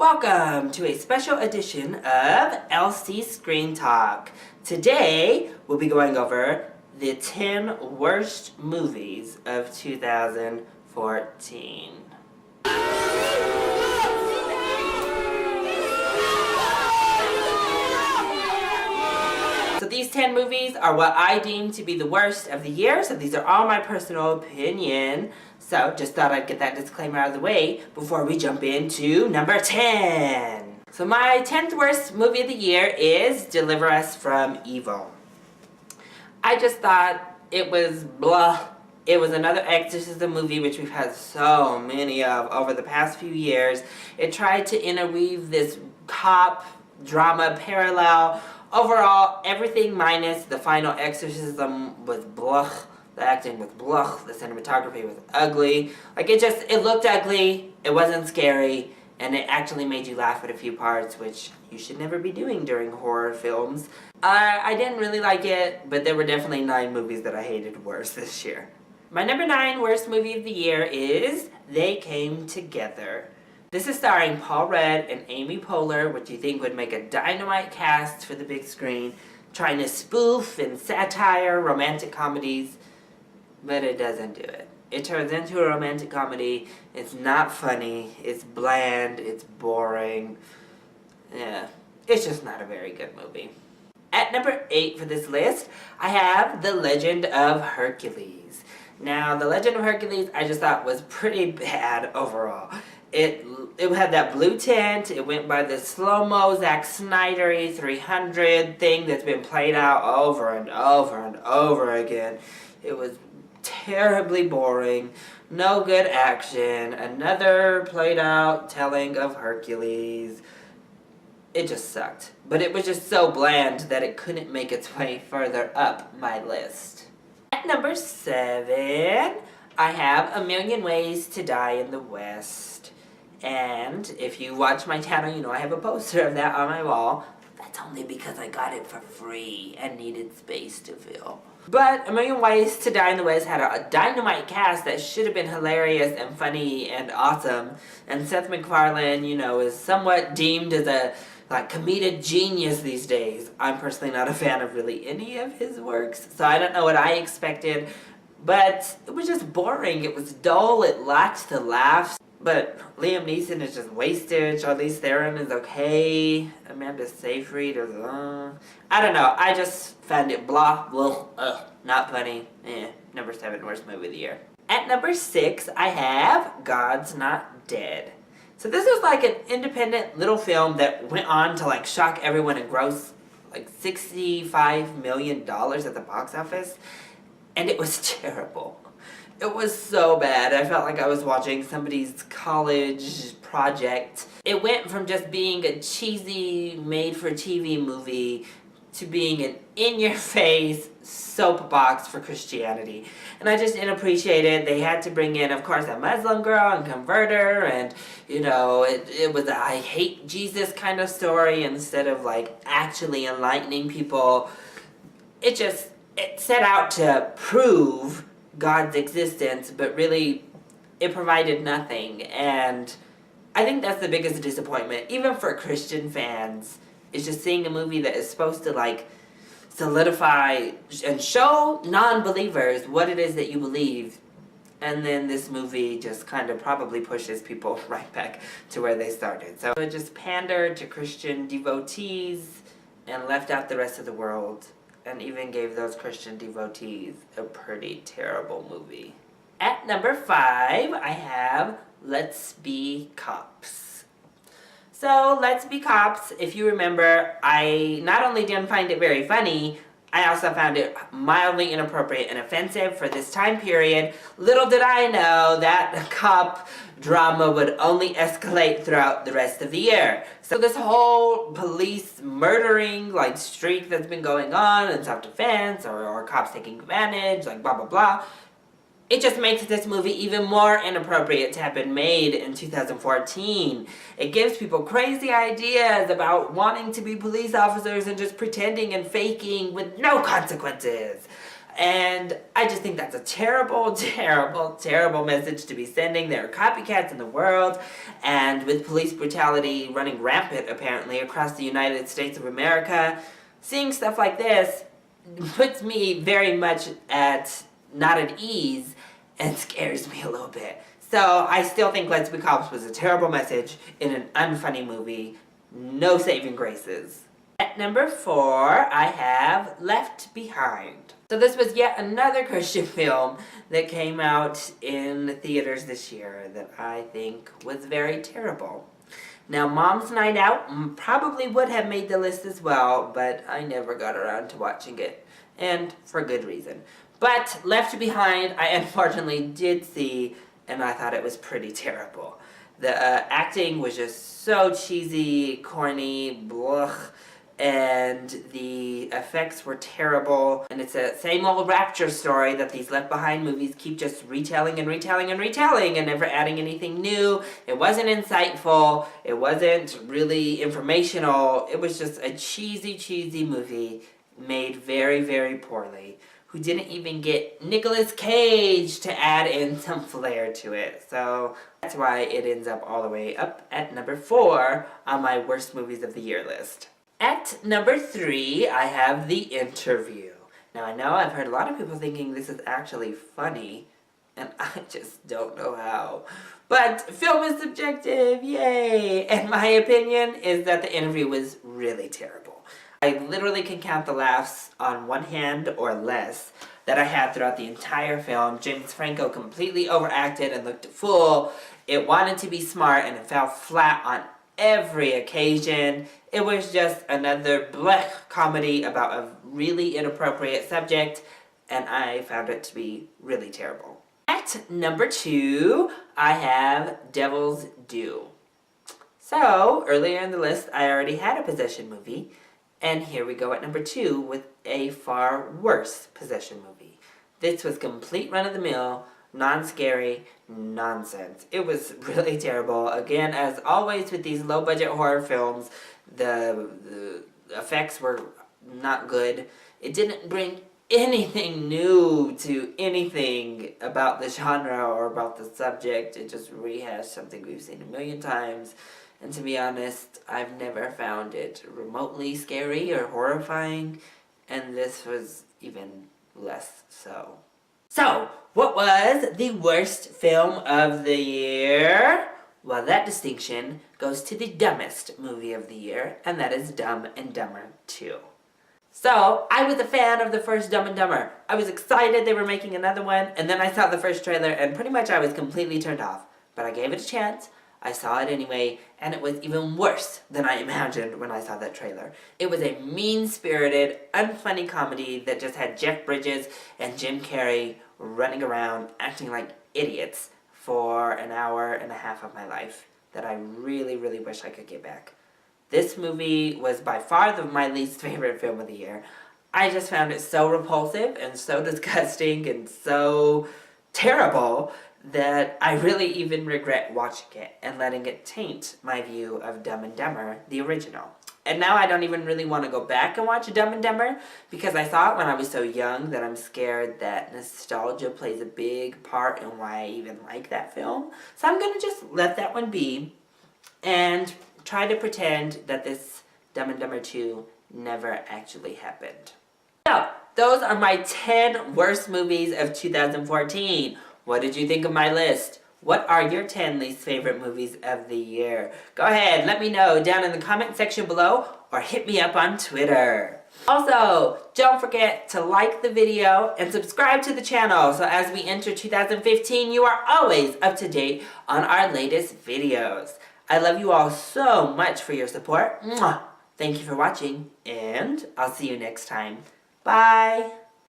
Welcome to a special edition of LC Screen Talk. Today, we'll be going over the 10 worst movies of 2014. So these 10 movies are what I deem to be the worst of the year, so these are all my personal opinion. So just thought I'd get that disclaimer out of the way before we jump into number 10. So my 10th worst movie of the year is Deliver Us from Evil. I just thought it was blah. It was another exorcism movie, which we've had so many of over the past few years. It tried to interweave this cop drama parallel. Overall, everything minus the final exorcism was blah. The acting was blah. The cinematography was ugly. It looked ugly. It wasn't scary. And it actually made you laugh at a few parts, which you should never be doing during horror films. I didn't really like it, but there were definitely 9 movies that I hated worse this year. My number 9 worst movie of the year is They Came Together. This is starring Paul Rudd and Amy Poehler, which you think would make a dynamite cast for the big screen, trying to spoof and satire romantic comedies, but it doesn't do it. It turns into a romantic comedy. It's not funny. It's bland. It's boring. Yeah, it's just not a very good movie. At number 8 for this list, I have The Legend of Hercules. Now, The Legend of Hercules I just thought was pretty bad overall. It had that blue tint. It went by the slow-mo Zack Snyder 300 thing that's been played out over and over and over again. It was terribly boring. No good action. Another played out telling of Hercules. It just sucked. But it was just so bland that it couldn't make its way further up my list. At number 7, I have A Million Ways to Die in the West. And if you watch my channel, you know I have a poster of that on my wall. That's only because I got it for free and needed space to fill. But A Million Ways to Die in the West had a dynamite cast that should have been hilarious and funny and awesome. And Seth MacFarlane, is somewhat deemed as a comedic genius these days. I'm personally not a fan of really any of his works, so I don't know what I expected. But it was just boring. It was dull. It lacked the laughs. But Liam Neeson is just wasted. Charlize Theron is okay. Amanda Seyfried is, I don't know. I just found it blah, not funny. Number 7, worst movie of the year. At number 6, I have God's Not Dead. So this was like an independent little film that went on to shock everyone and gross $65 million at the box office. And it was terrible. It was so bad. I felt like I was watching somebody's college project. It went from just being a cheesy, made-for-TV movie to being an in-your-face soapbox for Christianity. And I just didn't appreciate it. They had to bring in, of course, a Muslim girl and convert her, and, it was a I hate Jesus kind of story instead of, actually enlightening people. It set out to prove God's existence, but really, it provided nothing, and I think that's the biggest disappointment, even for Christian fans, is just seeing a movie that is supposed to, solidify and show non-believers what it is that you believe, and then this movie just kind of probably pushes people right back to where they started. So it just pandered to Christian devotees and left out the rest of the world. And even gave those Christian devotees a pretty terrible movie. At number 5, I have Let's Be Cops. So, Let's Be Cops, if you remember, I not only didn't find it very funny, I also found it mildly inappropriate and offensive for this time period. Little did I know that cop drama would only escalate throughout the rest of the year. So this whole police murdering streak that's been going on in self-defense or cops taking advantage, blah blah blah, it just makes this movie even more inappropriate to have been made in 2014. It gives people crazy ideas about wanting to be police officers and just pretending and faking with no consequences. And I just think that's a terrible, terrible, terrible message to be sending. There are copycats in the world, and with police brutality running rampant, apparently, across the United States of America, seeing stuff like this puts me very much not at ease and scares me a little bit. So I still think Let's Be Cops was a terrible message in an unfunny movie. No saving graces. At number 4, I have Left Behind. So this was yet another Christian film that came out in theaters this year that I think was very terrible. Now, Mom's Night Out probably would have made the list as well, but I never got around to watching it, and for good reason. But Left Behind, I unfortunately did see, and I thought it was pretty terrible. The acting was just so cheesy, corny, blah, and the effects were terrible. And it's a same old rapture story that these Left Behind movies keep just retelling and retelling and retelling and never adding anything new. It wasn't insightful. It wasn't really informational. It was just a cheesy, cheesy movie made very, very poorly, who didn't even get Nicolas Cage to add in some flair to it. So that's why it ends up all the way up at number 4 on my worst movies of the year list. At number 3, I have The Interview. Now, I know I've heard a lot of people thinking this is actually funny, and I just don't know how. But film is subjective, yay! And my opinion is that The Interview was really terrible. I literally can count the laughs on one hand or less that I had throughout the entire film. James Franco completely overacted and looked a fool. It wanted to be smart and it fell flat on every occasion. It was just another blech comedy about a really inappropriate subject, and I found it to be really terrible. At number 2, I have Devil's Due. So, earlier in the list, I already had a possession movie, and here we go at number 2 with a far worse possession movie. This was complete run-of-the-mill, non-scary nonsense. It was really terrible. Again, as always with these low-budget horror films, the effects were not good. It didn't bring anything new to anything about the genre or about the subject. It just rehashed something we've seen a million times. And to be honest, I've never found it remotely scary or horrifying, and this was even less so. So, what was the worst film of the year? Well, that distinction goes to the dumbest movie of the year, and that is Dumb and Dumber 2. So, I was a fan of the first Dumb and Dumber. I was excited they were making another one, and then I saw the first trailer, and pretty much I was completely turned off. But I gave it a chance. I saw it anyway, and it was even worse than I imagined when I saw that trailer. It was a mean-spirited, unfunny comedy that just had Jeff Bridges and Jim Carrey running around acting like idiots for an hour and a half of my life that I really, really wish I could get back. This movie was by far my least favorite film of the year. I just found it so repulsive and so disgusting and so terrible that I really even regret watching it and letting it taint my view of Dumb and Dumber, the original. And now I don't even really want to go back and watch Dumb and Dumber because I saw it when I was so young that I'm scared that nostalgia plays a big part in why I even like that film. So I'm going to just let that one be and try to pretend that this Dumb and Dumber 2 never actually happened. So, those are my 10 worst movies of 2014. What did you think of my list? What are your 10 least favorite movies of the year? Go ahead, let me know down in the comment section below or hit me up on Twitter. Also, don't forget to like the video and subscribe to the channel so as we enter 2015, you are always up to date on our latest videos. I love you all so much for your support. Mwah! Thank you for watching, and I'll see you next time. Bye!